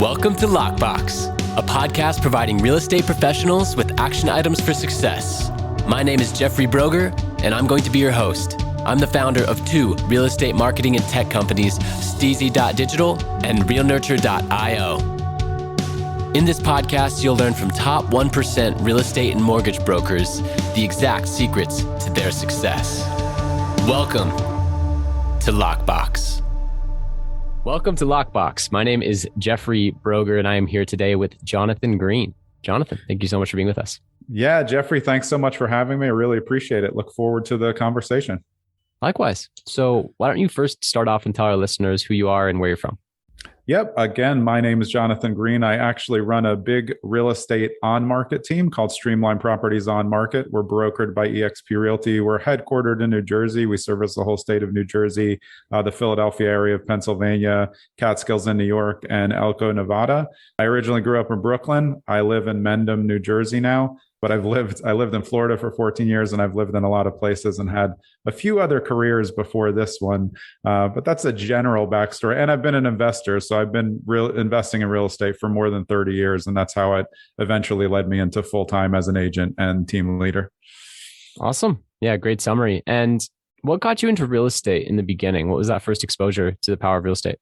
Welcome to Lockbox, a podcast providing real estate professionals with action items for success. My name is Jeffrey Broger, and I'm going to be your host. I'm the founder of two real estate marketing and tech companies, STEEZY.Digital and Realtor.io. In this podcast, you'll learn from top 1% real estate and mortgage brokers the exact secrets to their success. Welcome to Lockbox. Welcome to Lockbox. My name is Jeffrey Broger, and I am here today with Jonathan Greene. Jonathan, thank you so much for being with us. Yeah, Jeffrey, thanks so much for having me. I really appreciate it. Look forward to the conversation. Likewise. So why don't you first start off and tell our listeners who you are and where you're from? Yep. Again, my name is Jonathan Greene. I actually run a big real estate on-market team called Streamlined Properties On Market. We're brokered by eXp Realty. We're headquartered in New Jersey. We service the whole state of New Jersey, the Philadelphia area of Pennsylvania, Catskills in New York, and Elko, Nevada. I originally grew up in Brooklyn. I live in Mendham, New Jersey now. But I lived in Florida for 14 years, and I've lived in a lot of places and had a few other careers before this one. But that's a general backstory. And I've been an investor, so I've been investing in real estate for more than 30 years, and that's how it eventually led me into full-time as an agent and team leader. Awesome. Yeah, great summary. And what got you into real estate in the beginning? What was that first exposure to the power of real estate?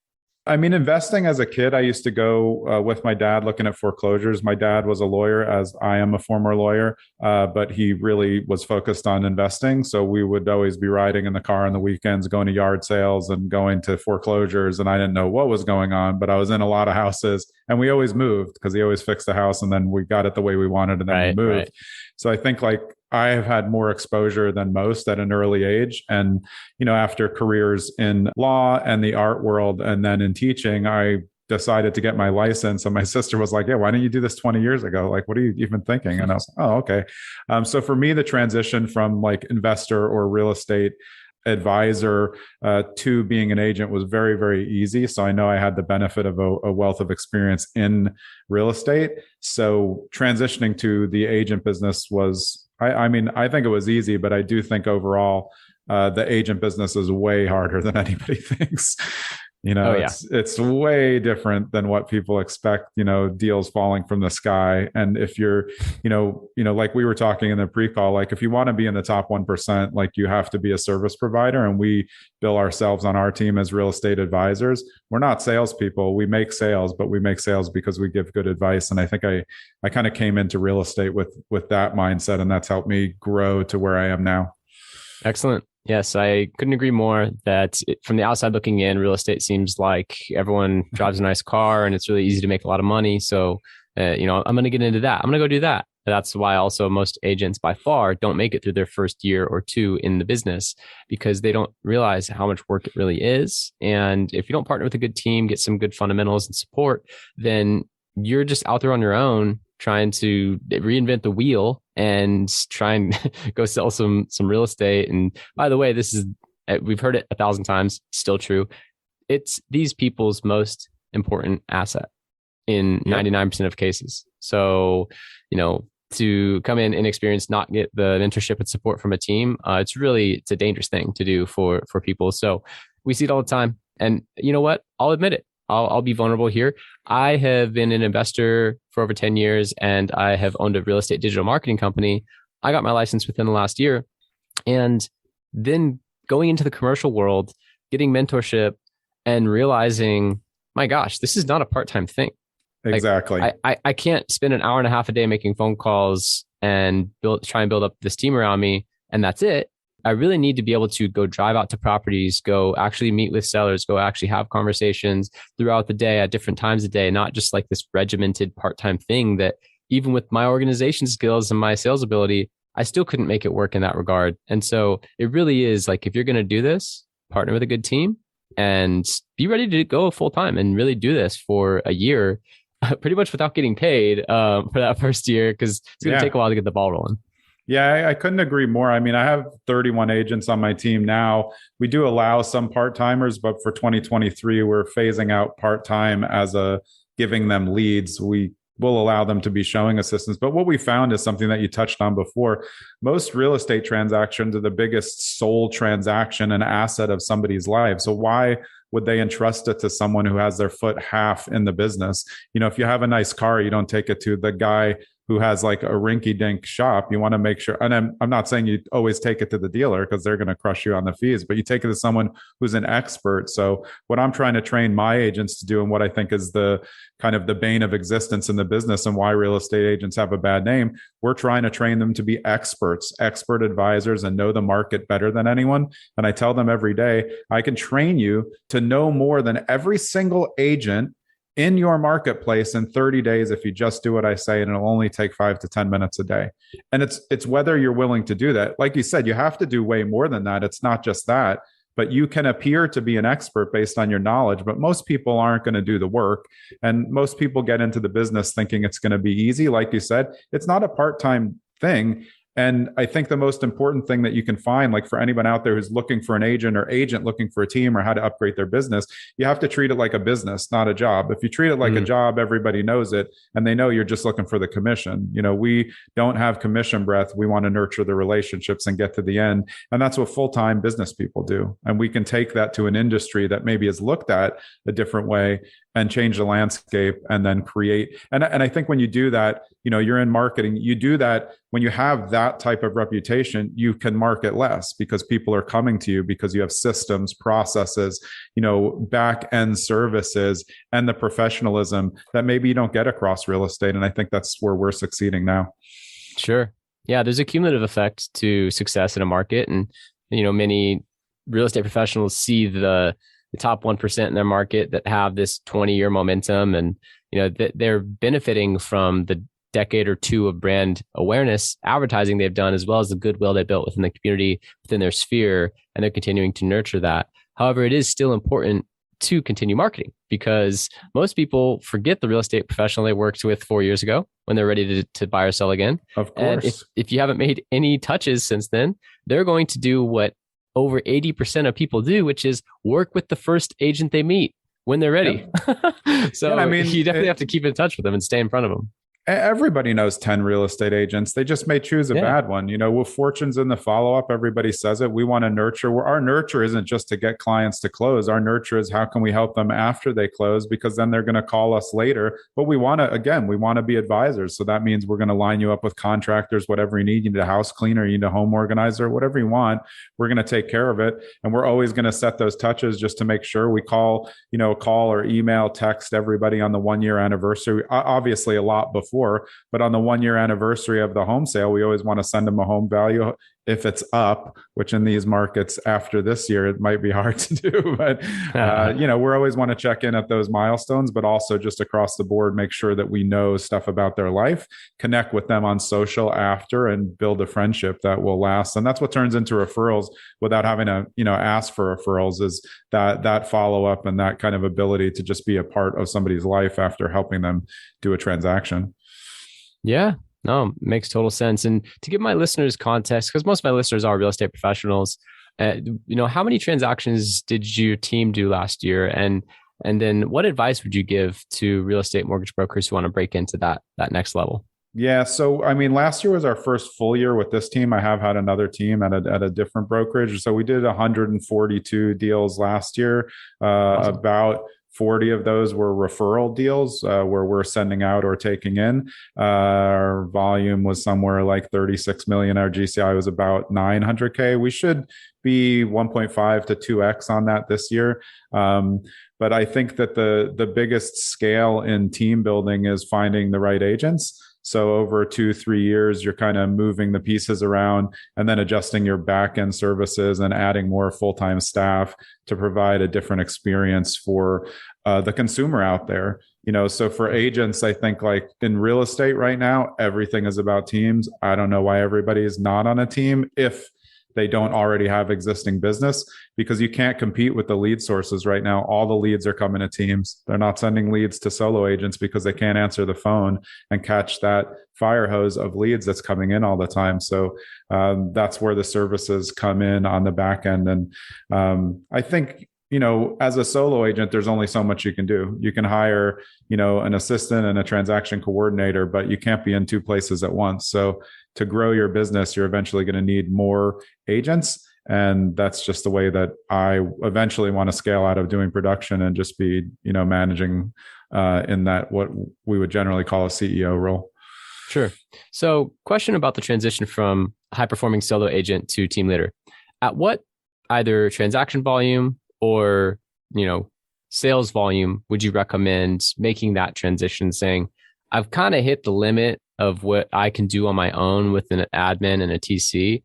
I mean, investing as a kid, I used to go with my dad looking at foreclosures. My dad was a lawyer, as I am a former lawyer, but he really was focused on investing. So we would always be riding in the car on the weekends, going to yard sales and going to foreclosures. And I didn't know what was going on, but I was in a lot of houses, and we always moved because he always fixed the house, and then we got it the way we wanted, and then we moved. Right. So I think I have had more exposure than most at an early age. And, after careers in law and the art world and then in teaching, I decided to get my license. And my sister was like, yeah, why didn't you do this 20 years ago? Like, what are you even thinking? And I was like, oh, okay. So for me, the transition from investor or real estate advisor to being an agent was very, very easy. So I know I had the benefit of a wealth of experience in real estate. So transitioning to the agent business was, I think it was easy, but I do think overall the agent business is way harder than anybody thinks. It's way different than what people expect, deals falling from the sky. And if you're, like we were talking in the pre-call, if you want to be in the top 1%, you have to be a service provider. And we bill ourselves on our team as real estate advisors. We're not salespeople. We make sales, but we make sales because we give good advice. And I think I kind of came into real estate with that mindset, and that's helped me grow to where I am now. Excellent. Yes, I couldn't agree more that from the outside looking in, real estate seems like everyone drives a nice car and it's really easy to make a lot of money. So, I'm going to get into that. I'm going to go do that. That's why also most agents by far don't make it through their first year or two in the business, because they don't realize how much work it really is. And if you don't partner with a good team, get some good fundamentals and support, then you're just out there on your own trying to reinvent the wheel and try and go sell some real estate. And by the way, we've heard it 1,000 times, still true. It's these people's most important asset in 99% of cases. So, to come in inexperienced, not get the mentorship and support from a team, it's a dangerous thing to do for people. So we see it all the time. And you know what? I'll admit it. I'll be vulnerable here. I have been an investor for over 10 years, and I have owned a real estate digital marketing company. I got my license within the last year. And then going into the commercial world, getting mentorship and realizing, my gosh, this is not a part-time thing. Exactly. I can't spend an hour and a half a day making phone calls and try and build up this team around me, and that's it. I really need to be able to go drive out to properties, go actually meet with sellers, go actually have conversations throughout the day at different times of the day, not just like this regimented part-time thing that even with my organization skills and my sales ability, I still couldn't make it work in that regard. And so it really is if you're going to do this, partner with a good team and be ready to go full-time and really do this for a year, pretty much without getting paid for that first year, because it's going to take a while to get the ball rolling. Yeah, I couldn't agree more. I mean, I have 31 agents on my team now. We do allow some part-timers, but for 2023, we're phasing out part-time as giving them leads. We will allow them to be showing assistants. But what we found is something that you touched on before. Most real estate transactions are the biggest sole transaction and asset of somebody's life. So why would they entrust it to someone who has their foot half in the business? If you have a nice car, you don't take it to the guy who has like a rinky dink shop. You want to make sure, and I'm not saying you always take it to the dealer because they're going to crush you on the fees, but you take it to someone who's an expert. So what I'm trying to train my agents to do, and what I think is the kind of the bane of existence in the business and why real estate agents have a bad name, we're trying to train them to be experts, expert advisors, and know the market better than anyone. And I tell them every day, I can train you to know more than every single agent in your marketplace in 30 days if you just do what I say, and it'll only take 5 to 10 minutes a day. And it's whether you're willing to do that. Like you said, you have to do way more than that. It's not just that, but you can appear to be an expert based on your knowledge, but most people aren't going to do the work. And most people get into the business thinking it's going to be easy. Like you said, it's not a part-time thing. And I think the most important thing that you can find, like for anyone out there who's looking for an agent or agent looking for a team or how to upgrade their business, you have to treat it like a business, not a job. If you treat it like a job, everybody knows it, and they know you're just looking for the commission. We don't have commission breath. We want to nurture the relationships and get to the end. And that's what full-time business people do. And we can take that to an industry that maybe is looked at a different way and change the landscape and then create. And I think when you do that, you're in marketing, you do that when you have that type of reputation, you can market less because people are coming to you because you have systems, processes, back end services, and the professionalism that maybe you don't get across real estate. And I think that's where we're succeeding now. Sure. Yeah. There's a cumulative effect to success in a market. And, many real estate professionals see the top 1% in their market that have this 20-year momentum, and they're benefiting from the decade or two of brand awareness advertising they've done, as well as the goodwill they built within the community, within their sphere, and they're continuing to nurture that. However, it is still important to continue marketing because most people forget the real estate professional they worked with 4 years ago when they're ready to buy or sell again. Of course. And if you haven't made any touches since then, they're going to do what over 80% of people do, which is work with the first agent they meet when they're ready. Yep. So you definitely have to keep in touch with them and stay in front of them. Everybody knows 10 real estate agents. They just may choose a bad one. With fortunes in the follow-up, everybody says it. We want to nurture. Our nurture isn't just to get clients to close. Our nurture is how can we help them after they close, because then they're going to call us later. But we want to be advisors. So that means we're going to line you up with contractors, whatever you need. You need a house cleaner, you need a home organizer, whatever you want. We're going to take care of it. And we're always going to set those touches just to make sure we call or email, text everybody on the 1-year anniversary. Obviously a lot before. But on the 1-year anniversary of the home sale, we always want to send them a home value if it's up, which in these markets after this year, it might be hard to do. But, we always want to check in at those milestones, but also just across the board, make sure that we know stuff about their life, connect with them on social after, and build a friendship that will last. And that's what turns into referrals without having to, ask for referrals, is that follow up and that kind of ability to just be a part of somebody's life after helping them do a transaction. Yeah, no, makes total sense. And to give my listeners context, because most of my listeners are real estate professionals, how many transactions did your team do last year? And then what advice would you give to real estate mortgage brokers who want to break into that next level? Yeah. So, last year was our first full year with this team. I have had another team at a different brokerage. So we did 142 deals last year. Awesome. About 40 of those were referral deals where we're sending out or taking in. Our volume was somewhere like 36 million. Our GCI was about 900K. We should be 1.5 to 2x on that this year. But I think that the biggest scale in team building is finding the right agents. So over 2-3 years, you're kind of moving the pieces around and then adjusting your back end services and adding more full-time staff to provide a different experience for the consumer out there. So for agents, I think like in real estate right now, everything is about teams. I don't know why everybody is not on a team if they don't already have existing business, because you can't compete with the lead sources right now. All the leads are coming to teams. They're not sending leads to solo agents because they can't answer the phone and catch that fire hose of leads that's coming in all the time. So that's where the services come in on the back end. And I think, as a solo agent, there's only so much you can do. You can hire, an assistant and a transaction coordinator, but you can't be in 2 places at once. So to grow your business, you're eventually going to need more agents. And that's just the way that I eventually want to scale out of doing production and just be, managing in that what we would generally call a CEO role. Sure. So question about the transition from high performing solo agent to team leader. At what either transaction volume or, sales volume would you recommend making that transition, saying, I've kind of hit the limit of what I can do on my own with an admin and a TC.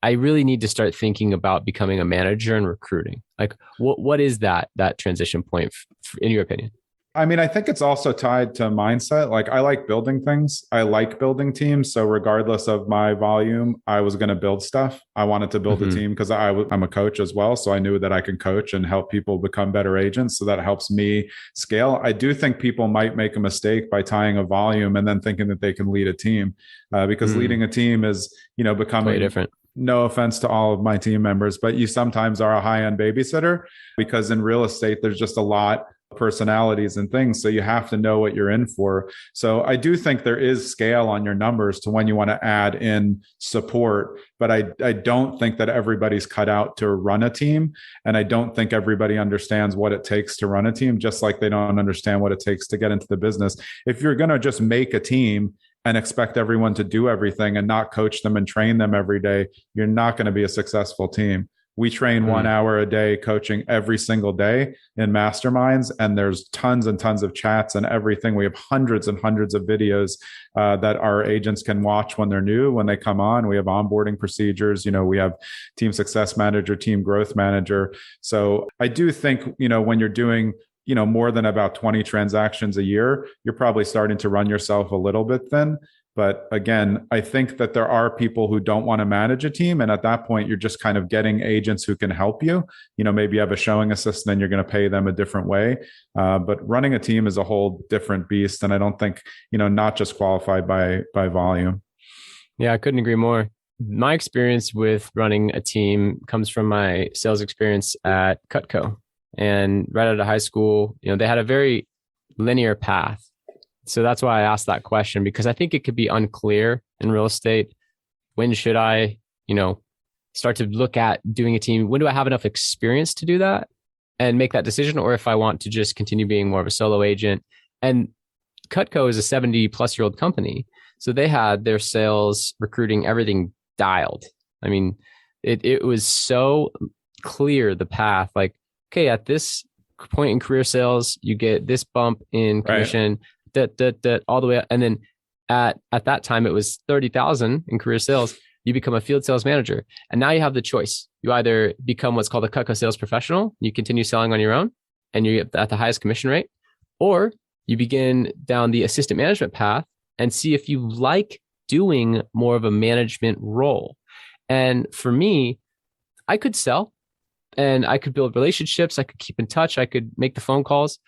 I really need to start thinking about becoming a manager and recruiting. Like what is that transition point in your opinion? I mean, I think it's also tied to mindset. Like I like building things. I like building teams. So regardless of my volume, I was going to build stuff. I wanted to build a team because I'm a coach as well. So I knew that I can coach and help people become better agents. So that helps me scale. I do think people might make a mistake by tying a volume and then thinking that they can lead a team because leading a team is, becoming totally different. No offense to all of my team members, but you sometimes are a high-end babysitter because in real estate, there's just a lot personalities and things. So you have to know what you're in for. So I do think there is scale on your numbers to when you want to add in support, but I don't think that everybody's cut out to run a team. And I don't think everybody understands what it takes to run a team, just like they don't understand what it takes to get into the business. If you're going to just make a team and expect everyone to do everything and not coach them and train them every day, you're not going to be a successful team. We train 1 hour a day coaching every single day in masterminds, and there's tons and tons of chats and everything. We have hundreds and hundreds of videos that our agents can watch when they're new, when they come on. We have onboarding procedures. We have team success manager, team growth manager. So I do think, when you're doing more than about 20 transactions a year, you're probably starting to run yourself a little bit thin. But again, I think that there are people who don't want to manage a team. And at that point, you're just kind of getting agents who can help you. Maybe you have a showing assistant and you're going to pay them a different way. But running a team is a whole different beast. And I don't think, not just qualified by volume. Yeah, I couldn't agree more. My experience with running a team comes from my sales experience at Cutco. And right out of high school, they had a very linear path. So that's why I asked that question, because I think it could be unclear in real estate. When should I, start to look at doing a team? When do I have enough experience to do that and make that decision? Or if I want to just continue being more of a solo agent. And Cutco is a 70-plus-year-old company. So they had their sales, recruiting, everything dialed. I mean, it was so clear, the path. Like, okay, at this point in career sales, you get this bump in commission. Right. All the way up. And then at that time, it was 30,000 in career sales. You become a field sales manager. And now you have the choice. You either become what's called a Cutco sales professional. You continue selling on your own and you're at the highest commission rate, or you begin down the assistant management path and see if you like doing more of a management role. And for me, I could sell and I could build relationships. I could keep in touch. I could make the phone calls.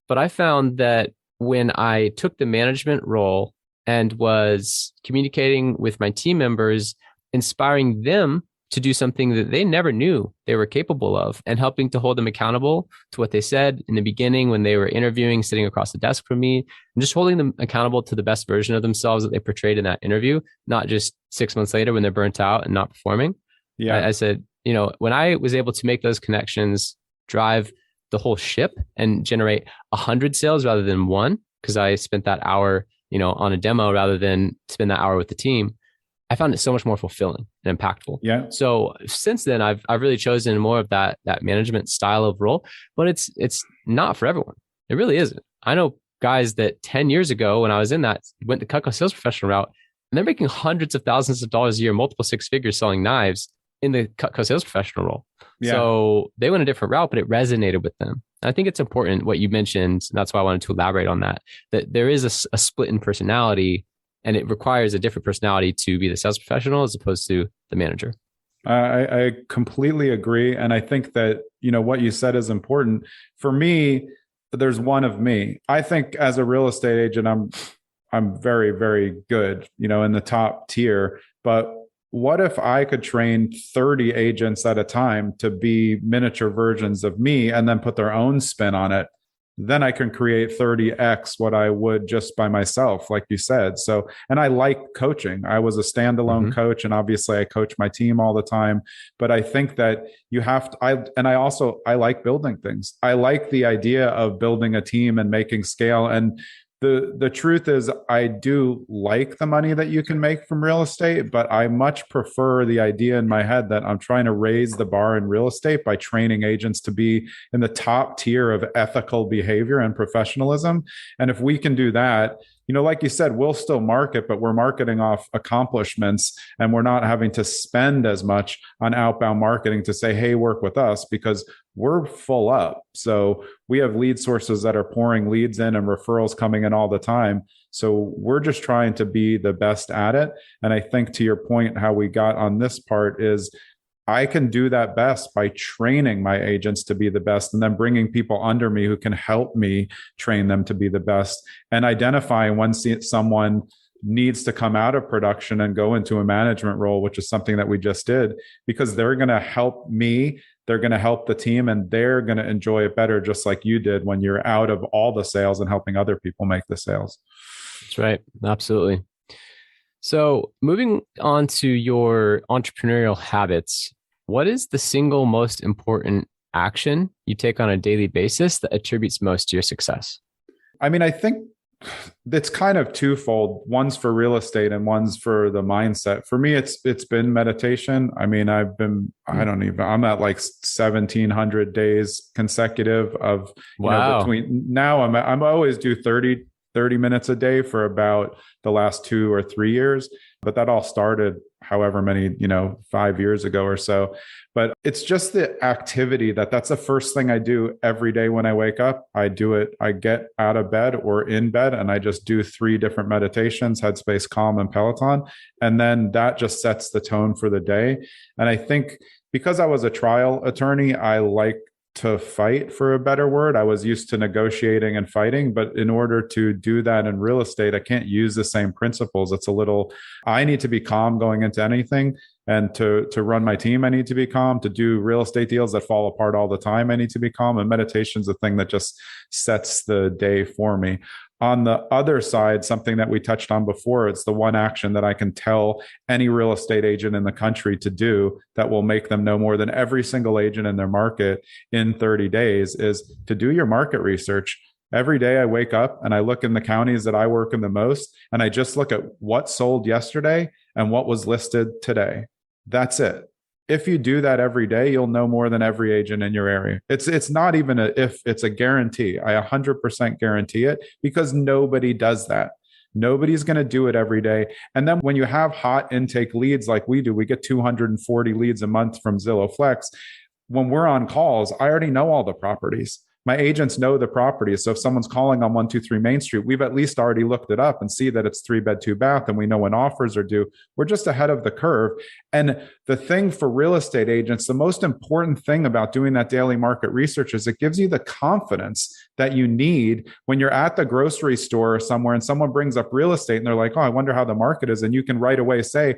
But I found that when I took the management role and was communicating with my team members, inspiring them to do something that they never knew they were capable of, and helping to hold them accountable to what they said in the beginning when they were interviewing, sitting across the desk from me, and just holding them accountable to the best version of themselves that they portrayed in that interview, not just 6 months later when they're burnt out and not performing. Yeah. I said, when I was able to make those connections, drive the whole ship and generate 100 sales rather than one, because I spent that hour, on a demo rather than spend that hour with the team, I found it so much more fulfilling and impactful. Yeah. So since then, I've really chosen more of that management style of role, but it's not for everyone. It really isn't. I know guys that 10 years ago, when I was in that, went the Cutco sales professional route, and they're making hundreds of thousands of dollars a year, multiple six figures selling knives in the Cutco sales professional role. Yeah. So they went a different route, but it resonated with them. I think it's important what you mentioned. And that's why I wanted to elaborate on that there is a split in personality, and it requires a different personality to be the sales professional as opposed to the manager. I completely agree. And I think that, what you said is important. For me, there's one of me. I think as a real estate agent, I'm very, very good, in the top tier. But what if I could train 30 agents at a time to be miniature versions of me and then put their own spin on it? then I can create 30x what I would just by myself, like you said. So, and I like coaching. I was a standalone coach, and obviously I coach my team all the time. But I think that you have to, I like building things. I like the idea of building a team and making scale. And the truth is, I do like the money that you can make from real estate, but I much prefer the idea in my head that I'm trying to raise the bar in real estate by training agents to be in the top tier of ethical behavior and professionalism. And if we can do that, like you said, we'll still market, but we're marketing off accomplishments, and we're not having to spend as much on outbound marketing to say, hey, work with us, because we're full up. So we have lead sources that are pouring leads in and referrals coming in all the time. So we're just trying to be the best at it. And I think, to your point, how we got on this part is, I can do that best by training my agents to be the best, and then bringing people under me who can help me train them to be the best, and identifying when someone needs to come out of production and go into a management role, which is something that we just did, because they're going to help me, they're going to help the team, and they're going to enjoy it better, just like you did when you're out of all the sales and helping other people make the sales. That's right. Absolutely. So moving on to your entrepreneurial habits, what is the single most important action you take on a daily basis that attributes most to your success? I mean, I think it's kind of twofold. One's for real estate and one's for the mindset. For me, it's been meditation. I mean, I'm at like 1,700 days consecutive of, between now, I'm always do 30 minutes a day for about the last 2 or 3 years. But that all started however many, 5 years ago or so. But it's just the activity that's the first thing I do every day when I wake up. I do it. I get out of bed or in bed, and I just do 3 different meditations: Headspace, Calm, and Peloton. And then that just sets the tone for the day. And I think because I was a trial attorney, I like to fight, for a better word. I was used to negotiating and fighting, but in order to do that in real estate, I can't use the same principles. I need to be calm going into anything. And to run my team, I need to be calm. To do real estate deals that fall apart all the time, I need to be calm. And meditation's a thing that just sets the day for me. On the other side, something that we touched on before, it's the one action that I can tell any real estate agent in the country to do that will make them know more than every single agent in their market in 30 days, is to do your market research. Every day I wake up and I look in the counties that I work in the most, and I just look at what sold yesterday and what was listed today. That's it. If you do that every day, you'll know more than every agent in your area. It's not even it's a guarantee. I 100% guarantee it, because nobody does that. Nobody's going to do it every day. And then when you have hot intake leads like we do, we get 240 leads a month from Zillow Flex. When we're on calls, I already know all the properties. My agents know the properties. So if someone's calling on 123 Main Street, we've at least already looked it up and see that it's 3-bed, 2-bath, and we know when offers are due. We're just ahead of the curve. And the thing for real estate agents, the most important thing about doing that daily market research is it gives you the confidence that you need when you're at the grocery store or somewhere and someone brings up real estate and they're like, oh, I wonder how the market is. And you can right away say,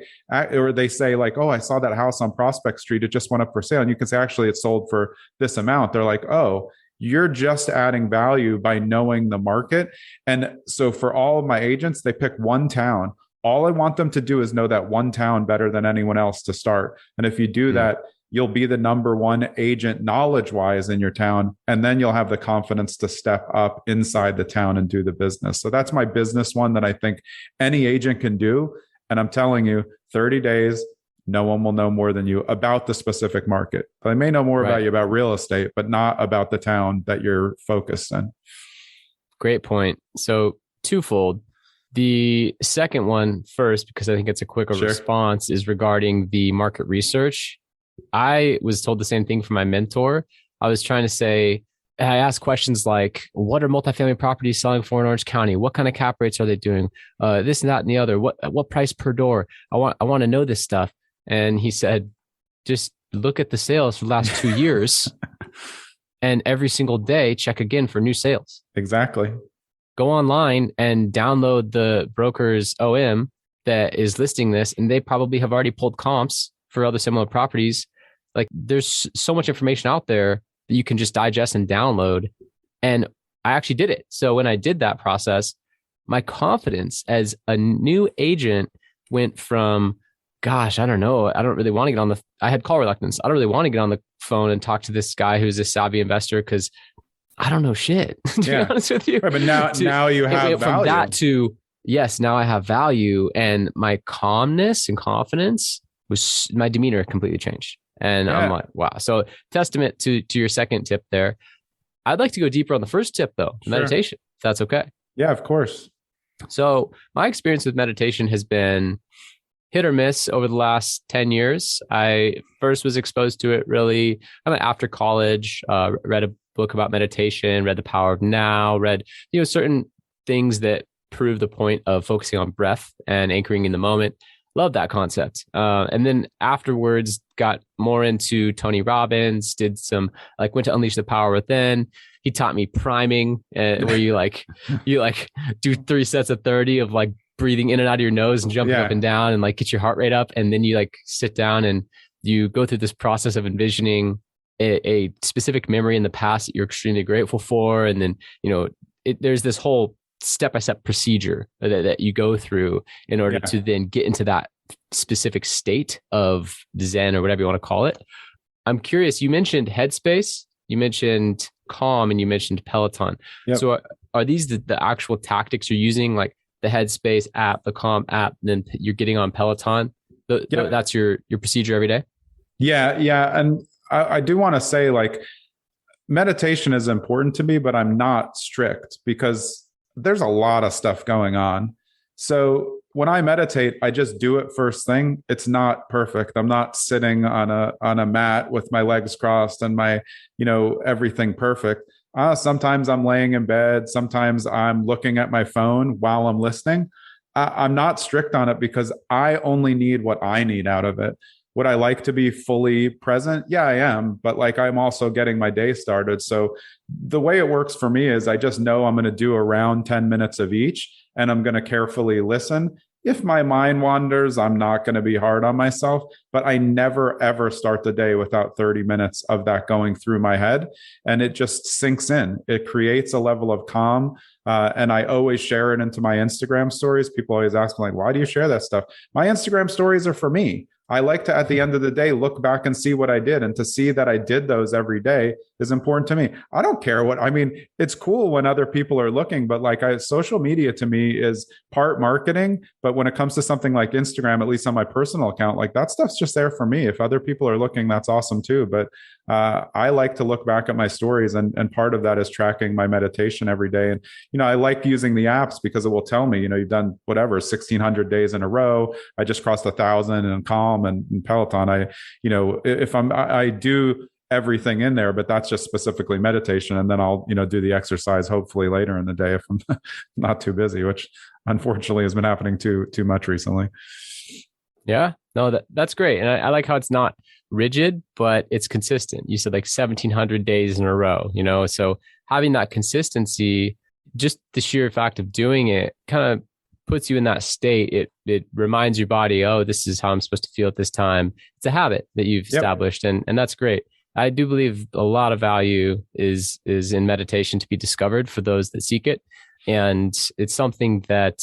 or they say like, oh, I saw that house on Prospect Street. It just went up for sale. And you can say, actually, it sold for this amount. They're like, oh, you're just adding value by knowing the market. And so for all of my agents, they pick one town. All I want them to do is know that one town better than anyone else to start. And if you do that, you'll be the number one agent knowledge-wise in your town. And then you'll have the confidence to step up inside the town and do the business. So that's my business one that I think any agent can do. And I'm telling you, 30 days, no one will know more than you about the specific market. They may know more about you about real estate, but not about the town that you're focused in. Great point. So twofold. The second one first, because I think it's a quicker response, is regarding the market research. I was told the same thing from my mentor. I was trying to say, I asked questions like, what are multifamily properties selling for in Orange County? What kind of cap rates are they doing? This and that and the other. What price per door? I want to know this stuff. And he said, just look at the sales for the last 2 years and every single day, check again for new sales. Exactly. Go online and download the broker's OM that is listing this. And they probably have already pulled comps for other similar properties. Like there's so much information out there that you can just digest and download. And I actually did it. So when I did that process, my confidence as a new agent went from, gosh, I don't know. I don't really want to get on I had call reluctance. I don't really want to get on the phone and talk to this guy who's a savvy investor because I don't know shit, to be honest with you. Right, but now you have value. From that to, yes, now I have value, and my calmness and confidence my demeanor completely changed. And I'm like, wow. So testament to your second tip there. I'd like to go deeper on the first tip though, meditation, if that's okay. Yeah, of course. So my experience with meditation has been hit or miss over the last 10 years. I first was exposed to it really after college, read a book about meditation, read The Power of Now, read, certain things that prove the point of focusing on breath and anchoring in the moment. Love that concept. And then afterwards got more into Tony Robbins, did some, went to Unleash the Power Within. He taught me priming, where you do 3 sets of 30 of breathing in and out of your nose and jumping up and down and get your heart rate up. And then you sit down and you go through this process of envisioning a specific memory in the past that you're extremely grateful for. And then, there's this whole step-by-step procedure that you go through in order to then get into that specific state of Zen or whatever you want to call it. I'm curious, you mentioned Headspace, you mentioned Calm, and you mentioned Peloton. Yep. So are these the actual tactics you're using, like the Headspace app, the Calm app, then you're getting on Peloton? That's your procedure every day? Yeah. And I do want to say meditation is important to me, but I'm not strict because there's a lot of stuff going on. So when I meditate, I just do it first thing. It's not perfect. I'm not sitting on a mat with my legs crossed and my, everything perfect. Sometimes I'm laying in bed. Sometimes I'm looking at my phone while I'm listening. I'm not strict on it because I only need what I need out of it. Would I like to be fully present? Yeah, I am. But I'm also getting my day started. So the way it works for me is I just know I'm going to do around 10 minutes of each, and I'm going to carefully listen. If my mind wanders, I'm not going to be hard on myself, but I never, ever start the day without 30 minutes of that going through my head. And it just sinks in. It creates a level of calm. And I always share it into my Instagram stories. People always ask me, why do you share that stuff? My Instagram stories are for me. I like to, at the end of the day, look back and see what I did. And to see that I did those every day is important to me. I don't care it's cool when other people are looking, but social media to me is part marketing. But when it comes to something like Instagram, at least on my personal account, that stuff's just there for me. If other people are looking, that's awesome too. But I like to look back at my stories, and part of that is tracking my meditation every day. And, I like using the apps because it will tell me, you've done whatever, 1,600 days in a row. I just crossed 1,000 and Calm and Peloton. I do everything in there, but that's just specifically meditation. And then I'll, do the exercise hopefully later in the day if I'm not too busy, which unfortunately has been happening too much recently. Yeah, no, that's great. And I like how it's not rigid, but it's consistent. You said 1,700 days in a row, so having that consistency, just the sheer fact of doing it kind of puts you in that state. It reminds your body, oh, this is how I'm supposed to feel at this time. It's a habit that you've established, and that's great. I do believe a lot of value is in meditation to be discovered for those that seek it. And it's something that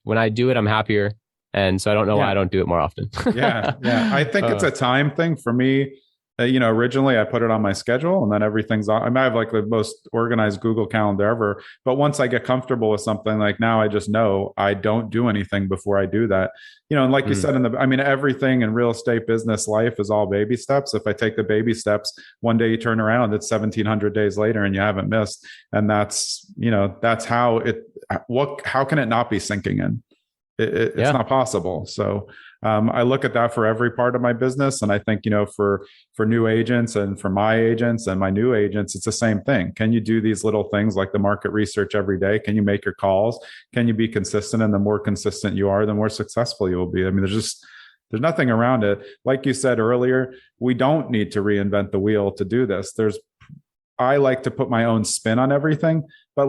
when I do it, I'm happier. And so I don't know why I don't do it more often. Yeah. I think it's a time thing for me. Originally I put it on my schedule and then everything's on. I have the most organized Google Calendar ever. But once I get comfortable with something, now I just know I don't do anything before I do that. And you said everything in real estate, business, life is all baby steps. If I take the baby steps, one day you turn around, it's 1,700 days later and you haven't missed. And that's how how can it not be sinking in? It's not possible. So I look at that for every part of my business. And I think, for new agents and for my agents and my new agents, it's the same thing. Can you do these little things like the market research every day? Can you make your calls? Can you be consistent? And the more consistent you are, the more successful you will be. There's nothing around it. Like you said earlier, we don't need to reinvent the wheel to do this. I like to put my own spin on everything, but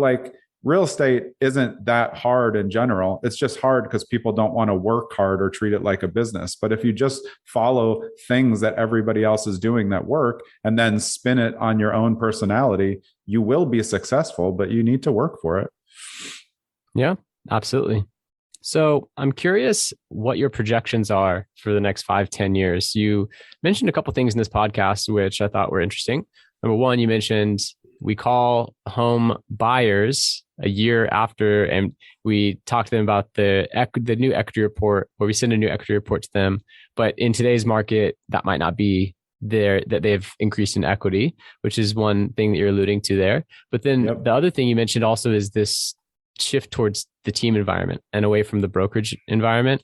real estate isn't that hard in general. It's just hard because people don't want to work hard or treat it like a business. But if you just follow things that everybody else is doing that work and then spin it on your own personality, you will be successful, but you need to work for it. Yeah, absolutely. So I'm curious what your projections are for the next 5, 10 years. You mentioned a couple of things in this podcast, which I thought were interesting. Number one, you mentioned we call home buyers a year after, and we talk to them about the new equity report, or we send a new equity report to them. But in today's market, that might not be there, that they've increased in equity, which is one thing that you're alluding to there. But then the other thing you mentioned also is this shift towards the team environment and away from the brokerage environment.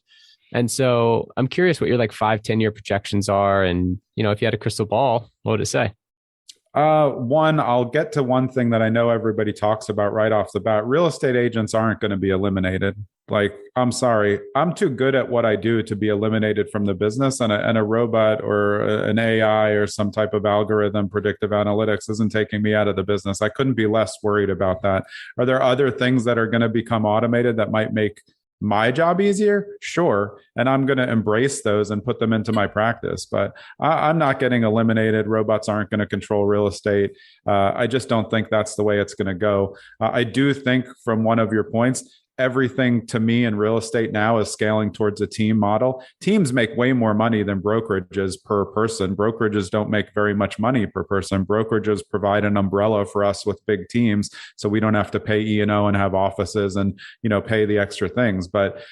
And so I'm curious what your like 5, 10 year projections are. And, if you had a crystal ball, what would it say? One, I'll get to one thing that I know everybody talks about right off the bat. Real estate agents aren't going to be eliminated. Like, I'm sorry, I'm too good at what I do to be eliminated from the business, and a robot or an AI or some type of algorithm, predictive analytics, isn't taking me out of the business. I couldn't be less worried about that. Are there other things that are going to become automated that might make my job easier? Sure. And I'm going to embrace those and put them into my practice. But I'm not getting eliminated. Robots aren't going to control real estate. I just don't think that's the way it's going to go. I do think, from one of your points, everything to me in real estate now is scaling towards a team model. Teams make way more money than brokerages per person. Brokerages don't make very much money per person. Brokerages provide an umbrella for us with big teams, so we don't have to pay E&O and have offices and, pay the extra things. But,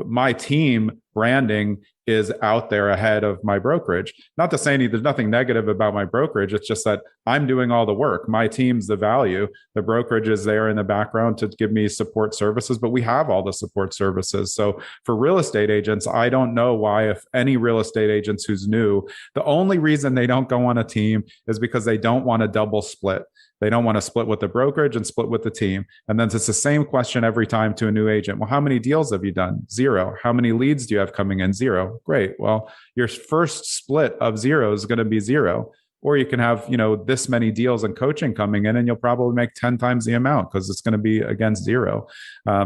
my team branding is out there ahead of my brokerage. Not to say there's nothing negative about my brokerage. It's just that I'm doing all the work. My team's the value. The brokerage is there in the background to give me support services, but we have all the support services. So for real estate agents, I don't know why, if any real estate agents who's new, the only reason they don't go on a team is because they don't want a double split. They don't want to split with the brokerage and split with the team. And then it's the same question every time to a new agent. Well, how many deals have you done? 0. How many leads do you have coming in? 0. Great. Well, your first split of 0 is going to be 0. Or you can have, this many deals and coaching coming in, and you'll probably make 10 times the amount because it's going to be against 0.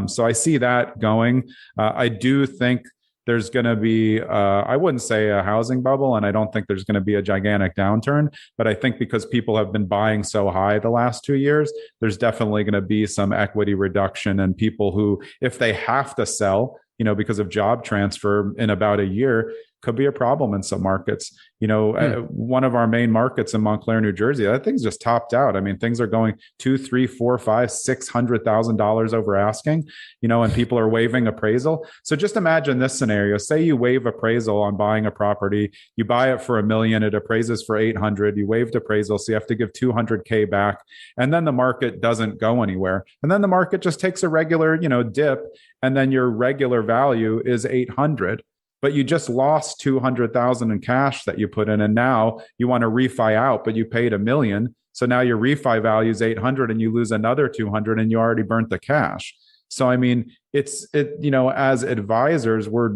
So I see that going. I do think there's going to be, I wouldn't say a housing bubble, and I don't think there's going to be a gigantic downturn. But I think because people have been buying so high the last 2 years, there's definitely going to be some equity reduction, and people who, if they have to sell, because of job transfer in about a year, could be a problem in some markets. One of our main markets in Montclair, New Jersey, that thing's just topped out. I mean, things are going $200,000, $300,000, $400,000, $600,000 over asking, and people are waiving appraisal. So just imagine this scenario. Say you waive appraisal on buying a property, you buy it for $1 million, it appraises for 800, you waived appraisal, so you have to give 200K back. And then the market doesn't go anywhere. And then the market just takes a regular, dip, and then your regular value is 800. But you just lost 200,000 in cash that you put in, and now you want to refi out, but you paid $1 million. So now your refi value is 800, and you lose another 200, and you already burnt the cash. So I mean, as advisors, we're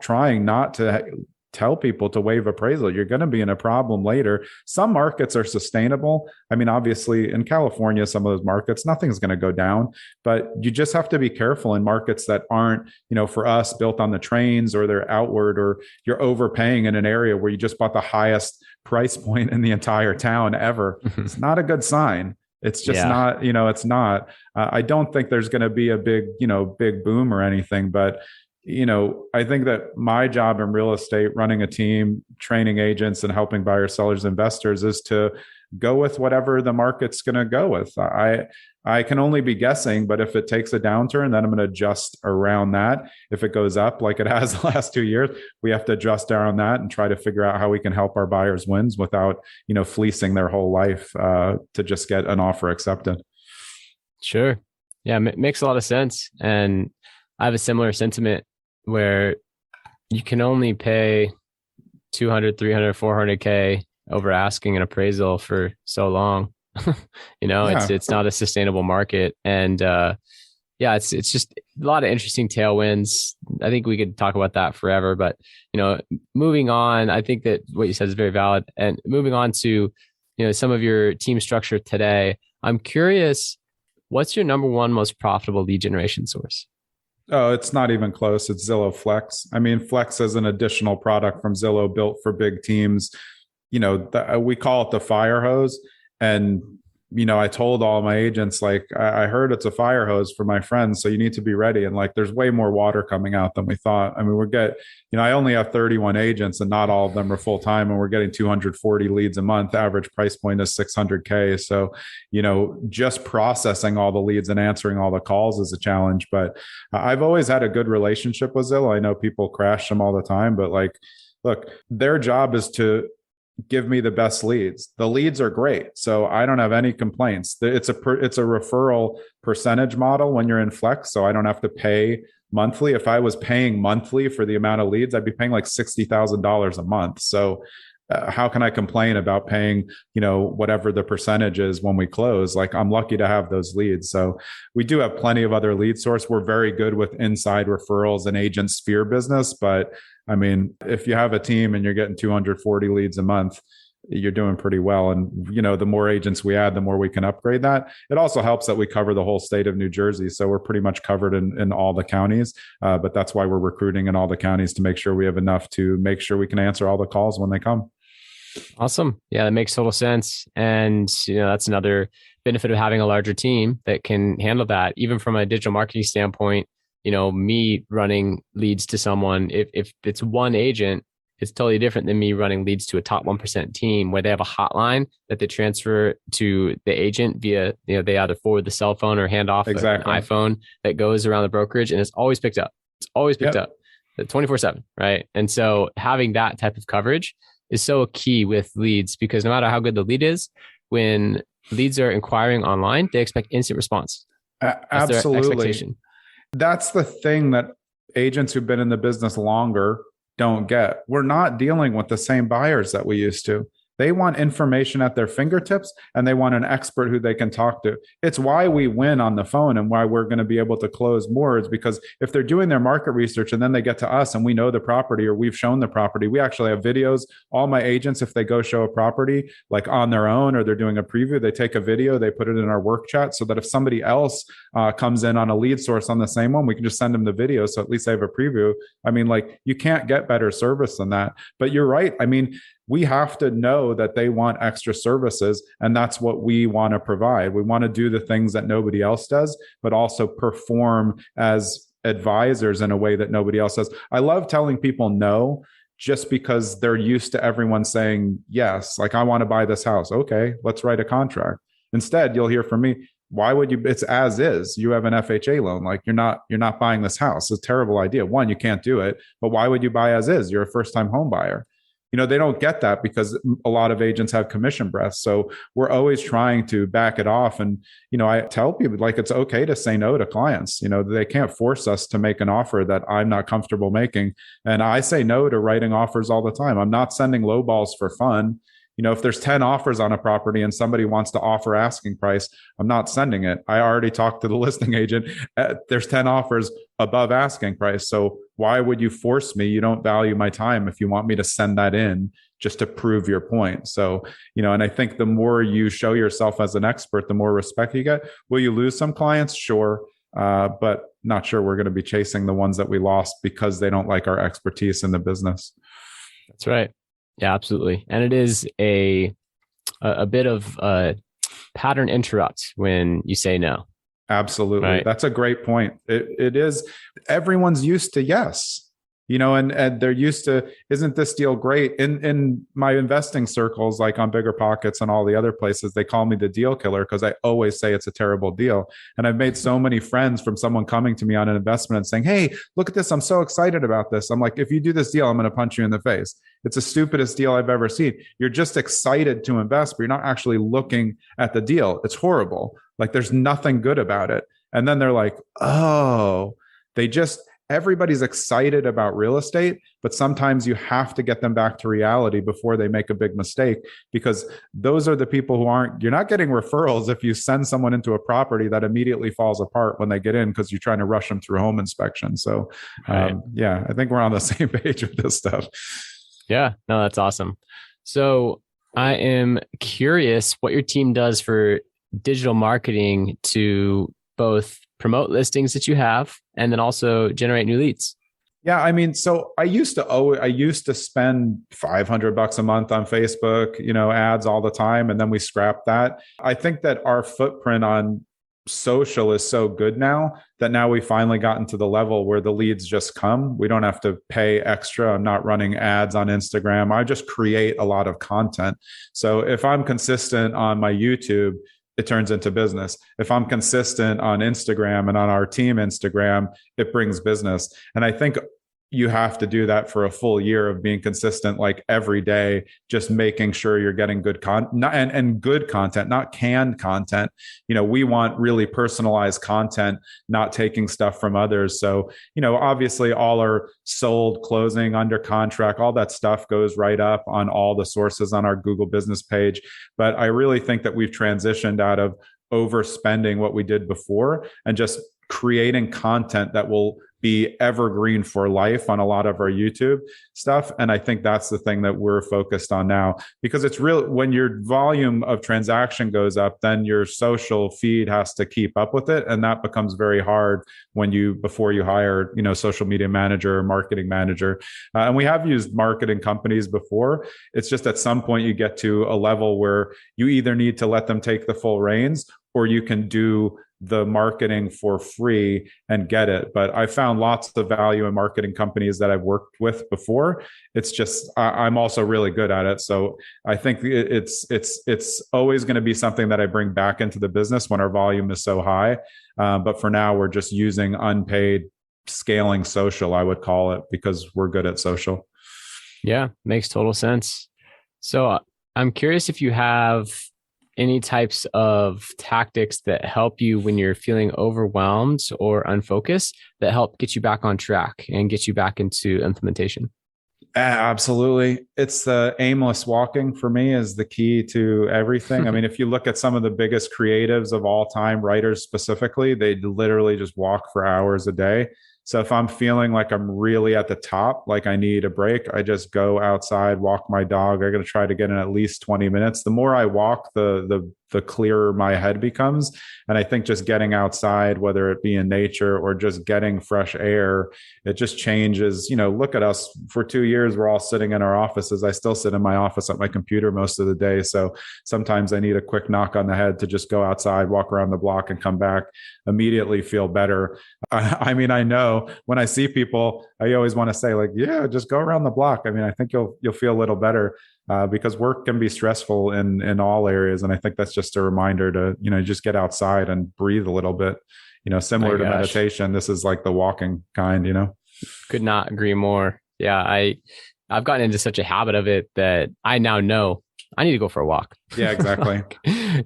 trying not to tell people to waive appraisal. You're going to be in a problem later. Some markets are sustainable. I mean, obviously in California, some of those markets, nothing's going to go down, but you just have to be careful in markets that aren't, for us, built on the trains, or they're outward, or you're overpaying in an area where you just bought the highest price point in the entire town ever. It's not a good sign. It's just not, it's not. I don't think there's going to be a big boom or anything, but I think that my job in real estate, running a team, training agents, and helping buyers, sellers, investors, is to go with whatever the market's going to go with. I can only be guessing, but if it takes a downturn, then I'm going to adjust around that. If it goes up like it has the last 2 years, we have to adjust around that and try to figure out how we can help our buyers wins without, fleecing their whole life to just get an offer accepted. Sure. Yeah, makes a lot of sense. And I have a similar sentiment where you can only pay 200, 300, 400K over asking an appraisal for so long. It's not a sustainable market. And it's just a lot of interesting tailwinds. I think we could talk about that forever, but moving on, I think that what you said is very valid. And moving on to, some of your team structure today, I'm curious, What's your number one most profitable lead generation source? Oh, it's not even close. It's Zillow Flex. I mean, Flex is an additional product from Zillow built for big teams. We call it the fire hose. And, I told all my agents, like, I heard it's a fire hose for my friends. So you need to be ready. And like, there's way more water coming out than we thought. I mean, I only have 31 agents and not all of them are full time. And we're getting 240 leads a month. Average price point is 600K. So, just processing all the leads and answering all the calls is a challenge. But I've always had a good relationship with Zillow. I know people crash them all the time, but like, look, their job is to give me the best leads. The leads are great, so I don't have any complaints. It's a referral percentage model when you're in Flex, so I don't have to pay monthly. If I was paying monthly for the amount of leads, I'd be paying like $60,000 a month. So how can I complain about paying, whatever the percentage is when we close? Like, I'm lucky to have those leads. So we do have plenty of other lead source. We're very good with inside referrals and agent sphere business. But I mean, if you have a team and you're getting 240 leads a month, you're doing pretty well. And, the more agents we add, the more we can upgrade that. It also helps that we cover the whole state of New Jersey. So we're pretty much covered in all the counties. But that's why we're recruiting in all the counties to make sure we have enough to make sure we can answer all the calls when they come. Awesome. Yeah, that makes total sense. And, that's another benefit of having a larger team that can handle that. Even from a digital marketing standpoint, me running leads to someone, if it's one agent, it's totally different than me running leads to a top 1% team where they have a hotline that they transfer to the agent via, they either forward the cell phone or hand off an iPhone that goes around the brokerage, and it's always picked up. It's always picked up 24/7, right? And so having that type of coverage is so key with leads, because no matter how good the lead is, when leads are inquiring online, they expect instant response. Absolutely. That's the thing that agents who've been in the business longer don't get. We're not dealing with the same buyers that we used to. They want information at their fingertips, and they want an expert who they can talk to. It's why we win on the phone and why we're going to be able to close more, is because if they're doing their market research and then they get to us and we know the property or we've shown the property, we actually have videos. All my agents, if they go show a property like on their own or they're doing a preview, they take a video, they put it in our work chat so that if somebody else comes in on a lead source on the same one, we can just send them the video. So at least they have a preview. I mean, like, you can't get better service than that. But you're right. I mean, we have to know that they want extra services, and that's what we want to provide. We want to do the things that nobody else does, but also perform as advisors in a way that nobody else does. I love telling people no, just because they're used to everyone saying yes. Like, I want to buy this house. Okay, let's write a contract. Instead, you'll hear from me, why would you? It's as is. You have an FHA loan. Like, you're not buying this house. It's a terrible idea. One, you can't do it. But why would you buy as is? You're a first-time home buyer. They don't get that because a lot of agents have commission breath. So we're always trying to back it off. And, I tell people, like, it's okay to say no to clients. They can't force us to make an offer that I'm not comfortable making. And I say no to writing offers all the time. I'm not sending low balls for fun. If there's 10 offers on a property and somebody wants to offer asking price, I'm not sending it. I already talked to the listing agent. There's 10 offers above asking price. So why would you force me? You don't value my time if you want me to send that in just to prove your point. So, and I think the more you show yourself as an expert, the more respect you get. Will you lose some clients? Sure. But not sure we're going to be chasing the ones that we lost because they don't like our expertise in the business. That's right. Yeah, absolutely. And it is a bit of a pattern interrupt when you say no. Absolutely. Right? That's a great point. It is. Everyone's used to yes. And they're used to, isn't this deal great? In my investing circles, like on Bigger Pockets and all the other places, they call me the deal killer because I always say it's a terrible deal. And I've made so many friends from someone coming to me on an investment and saying, hey, look at this. I'm so excited about this. I'm like, if you do this deal, I'm going to punch you in the face. It's the stupidest deal I've ever seen. You're just excited to invest, but you're not actually looking at the deal. It's horrible. Like, there's nothing good about it. And then they're like, oh, everybody's excited about real estate, but sometimes you have to get them back to reality before they make a big mistake, because those are the people you're not getting referrals if you send someone into a property that immediately falls apart when they get in because you're trying to rush them through home inspection. So I think we're on the same page with this stuff. Yeah, no, that's awesome. So I am curious what your team does for digital marketing to both promote listings that you have and then also generate new leads? Yeah, I mean, so I used to spend $500 a month on Facebook, ads all the time, and then we scrapped that. I think that our footprint on social is so good now that now we finally gotten to the level where the leads just come. We don't have to pay extra. I'm not running ads on Instagram. I just create a lot of content. So if I'm consistent on my YouTube, it turns into business. If I'm consistent on Instagram and on our team Instagram, it brings business. And I think you have to do that for a full year of being consistent, like every day, just making sure you're getting good content and good content, not canned content. We want really personalized content, not taking stuff from others. So, obviously all our sold, closing, under contract, all that stuff goes right up on all the sources on our Google business page. But I really think that we've transitioned out of overspending what we did before and just creating content that will be evergreen for life on a lot of our YouTube stuff. And I think that's the thing that we're focused on now, because it's real. When your volume of transaction goes up, then your social feed has to keep up with it. And that becomes very hard before you hire, social media manager or marketing manager. And we have used marketing companies before. It's just at some point you get to a level where you either need to let them take the full reins or you can do the marketing for free and get it. But I found lots of value in marketing companies that I've worked with before. It's just, I'm also really good at it. So I think it's always going to be something that I bring back into the business when our volume is so high. But for now, we're just using unpaid scaling social, I would call it, because we're good at social. Yeah, makes total sense. So I'm curious if you have any types of tactics that help you when you're feeling overwhelmed or unfocused that help get you back on track and get you back into implementation? Absolutely. It's the aimless walking for me is the key to everything. I mean, if you look at some of the biggest creatives of all time, writers specifically, they literally just walk for hours a day. So if I'm feeling like I'm really at the top, like I need a break, I just go outside, walk my dog. I'm going to try to get in at least 20 minutes. The more I walk, the clearer my head becomes. And I think just getting outside, whether it be in nature or just getting fresh air, it just changes. Look at us. For 2 years, we're all sitting in our offices. I still sit in my office at my computer most of the day. So sometimes I need a quick knock on the head to just go outside, walk around the block and come back, immediately feel better. I mean, I know when I see people, I always want to say like, yeah, just go around the block. I mean, I think you'll feel a little better. Because work can be stressful in all areas. And I think that's just a reminder to, just get outside and breathe a little bit, similar to meditation. This is like the walking kind, Could not agree more. Yeah. I've gotten into such a habit of it that I now know I need to go for a walk. Yeah, exactly.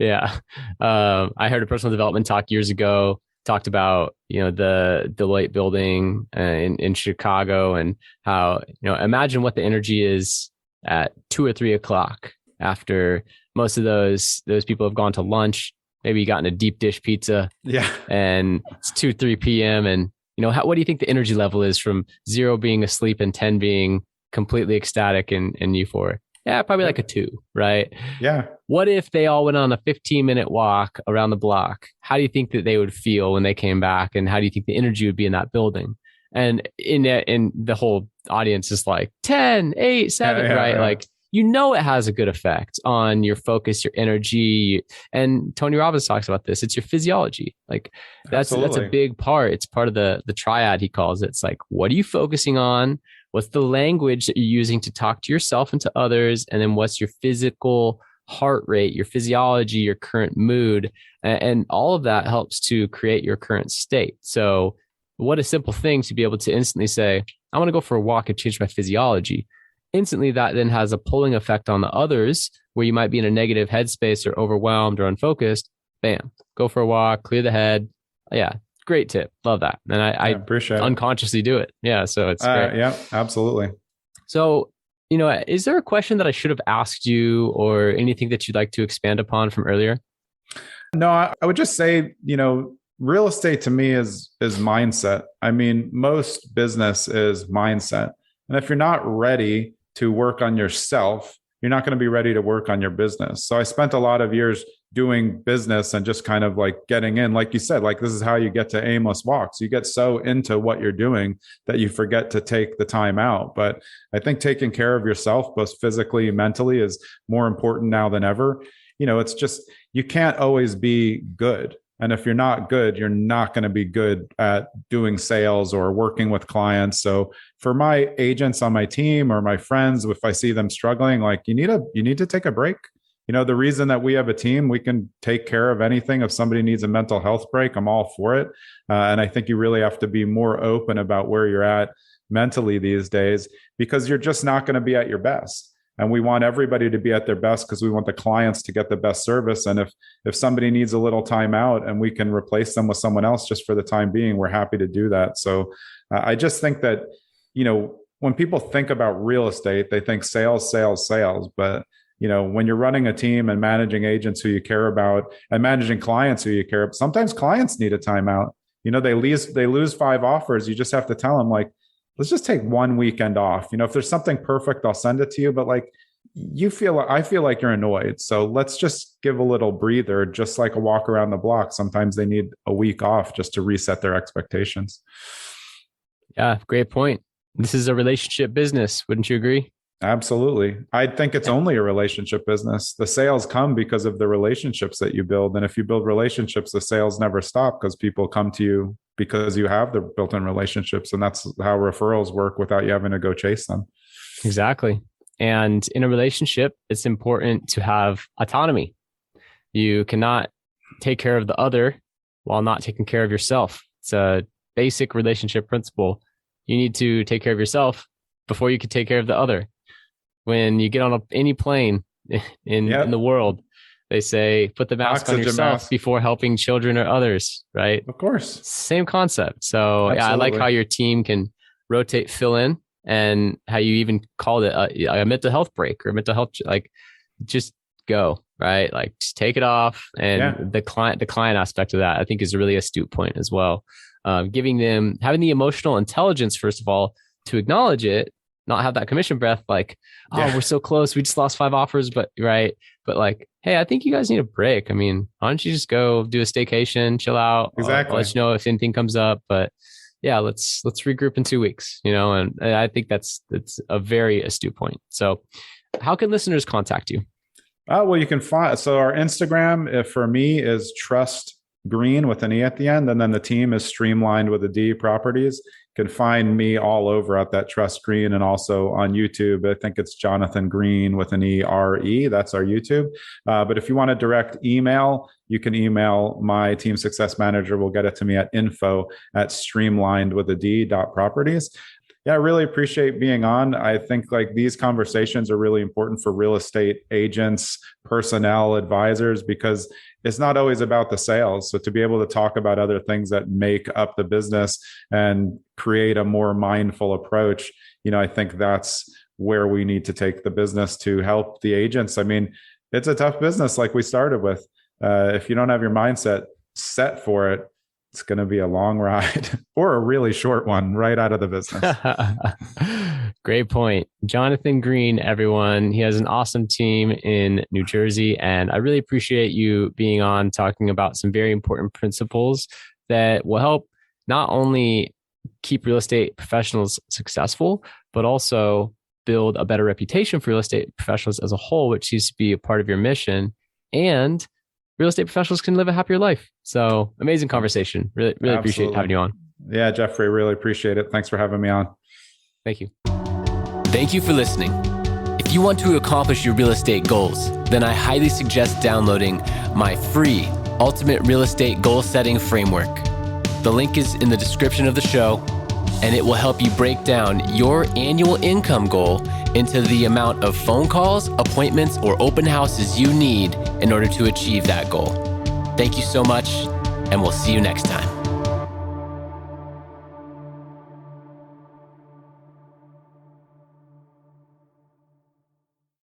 Yeah. I heard a personal development talk years ago, talked about, the Deloitte building in Chicago and how, imagine what the energy is at 2 or 3 o'clock after most of those people have gone to lunch, maybe gotten a deep dish pizza. Yeah. And it's 2, 3 p.m. And, what do you think the energy level is from 0 being asleep and 10 being completely ecstatic and euphoric? Yeah, probably like a 2, right? Yeah. What if they all went on a 15-minute walk around the block? How do you think that they would feel when they came back? And how do you think the energy would be in that building? And in the whole audience is like 10, 8, 7, right? Yeah. Like, it has a good effect on your focus, your energy. And Tony Robbins talks about this. It's your physiology. Like that's a big part. It's part of the triad, he calls it. It's like, what are you focusing on? What's the language that you're using to talk to yourself and to others? And then what's your physical heart rate, your physiology, your current mood? And all of that helps to create your current state. So what a simple thing to be able to instantly say, I want to go for a walk and change my physiology. Instantly, that then has a pulling effect on the others where you might be in a negative headspace or overwhelmed or unfocused. Bam, go for a walk, clear the head. Yeah, great tip. Love that. And I appreciate unconsciously do it. Yeah, so it's great. Yeah, absolutely. So, is there a question that I should have asked you or anything that you'd like to expand upon from earlier? No, I would just say, real estate to me is mindset. I mean, most business is mindset. And if you're not ready to work on yourself, you're not going to be ready to work on your business. So I spent a lot of years doing business and just kind of like getting in, like you said, like this is how you get to aimless walks. You get so into what you're doing that you forget to take the time out. But I think taking care of yourself, both physically and mentally, is more important now than ever. It's just, you can't always be good. And if you're not good, you're not going to be good at doing sales or working with clients. So for my agents on my team or my friends, if I see them struggling, like you need to take a break. The reason that we have a team, we can take care of anything. If somebody needs a mental health break, I'm all for it. And I think you really have to be more open about where you're at mentally these days, because you're just not going to be at your best. And we want everybody to be at their best because we want the clients to get the best service. And if somebody needs a little time out and we can replace them with someone else just for the time being, we're happy to do that. So I just think that, when people think about real estate, they think sales, sales, sales. But when you're running a team and managing agents who you care about and managing clients who you care about, sometimes clients need a timeout. They lose 5 offers. You just have to tell them, like, let's just take 1 weekend off. If there's something perfect, I'll send it to you. But like, I feel like you're annoyed. So let's just give a little breather, just like a walk around the block. Sometimes they need a week off just to reset their expectations. Yeah, great point. This is a relationship business. Wouldn't you agree? Absolutely. I think it's only a relationship business. The sales come because of the relationships that you build. And if you build relationships, the sales never stop because people come to you because you have the built-in relationships. And that's how referrals work without you having to go chase them. Exactly. And in a relationship, it's important to have autonomy. You cannot take care of the other while not taking care of yourself. It's a basic relationship principle. You need to take care of yourself before you can take care of the other. When you get on any plane in the world, they say, put the mask on yourself before helping children or others, right? Of course. Same concept. So yeah, I like how your team can rotate, fill in, and how you even called it a mental health break or mental health, like just go, right? Like just take it off. And the client aspect of that, I think, is a really astute point as well. Having the emotional intelligence, first of all, to acknowledge it, not have that commission breath, like, we're so close. We just lost 5 offers, but like, hey, I think you guys need a break. I mean, why don't you just go do a staycation, chill out? Exactly. I'll let you know if anything comes up, but yeah, let's regroup in 2 weeks, and I think that's a very astute point. So how can listeners contact you? Well, you can find, so our Instagram for me is Trust Greene with an E at the end. And then the team is Streamlined with a D Properties. You can find me all over at that Trust Greene, and also on YouTube. I think it's Jonathan Greene with an E-R-E. That's our YouTube. But if you want a direct email, you can email my team success manager. We'll get it to me at info@streamlinedwithad.properties. Yeah, I really appreciate being on. I think like these conversations are really important for real estate agents, personnel, advisors, because it's not always about the sales. So to be able to talk about other things that make up the business and create a more mindful approach, I think that's where we need to take the business to help the agents. I mean, it's a tough business like we started with. If you don't have your mindset set for it, it's going to be a long ride or a really short one right out of the business. Great point. Jonathan Greene, everyone. He has an awesome team in New Jersey. And I really appreciate you being on, talking about some very important principles that will help not only keep real estate professionals successful, but also build a better reputation for real estate professionals as a whole, which seems to be a part of your mission. And real estate professionals can live a happier life. So amazing conversation. Really appreciate having you on. Yeah, Jeffrey, really appreciate it. Thanks for having me on. Thank you. Thank you for listening. If you want to accomplish your real estate goals, then I highly suggest downloading my free Ultimate Real Estate Goal Setting Framework. The link is in the description of the show, and it will help you break down your annual income goal into the amount of phone calls, appointments, or open houses you need in order to achieve that goal. Thank you so much, and we'll see you next time.